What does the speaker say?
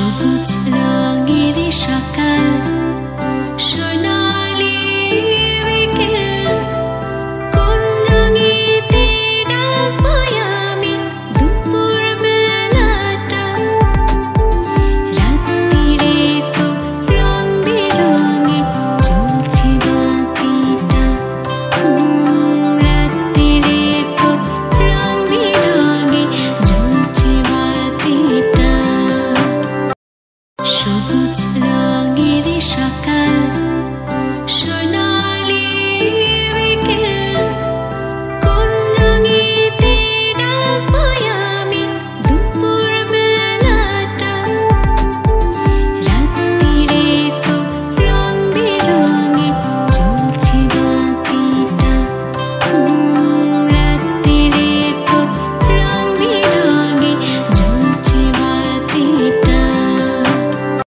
সবুজ রঙের সকাল, সোনালি বিকেল, কোন রঙেতে ডাকবো আমি দুপুর বেলাটা। রাত্রিরে তো রং বেরঙে জ্বলছে বাতিটা, রাত্রিরে তো রং বেরঙে জ্বলছে বাতিটা। সবুজ রঙের সকাল।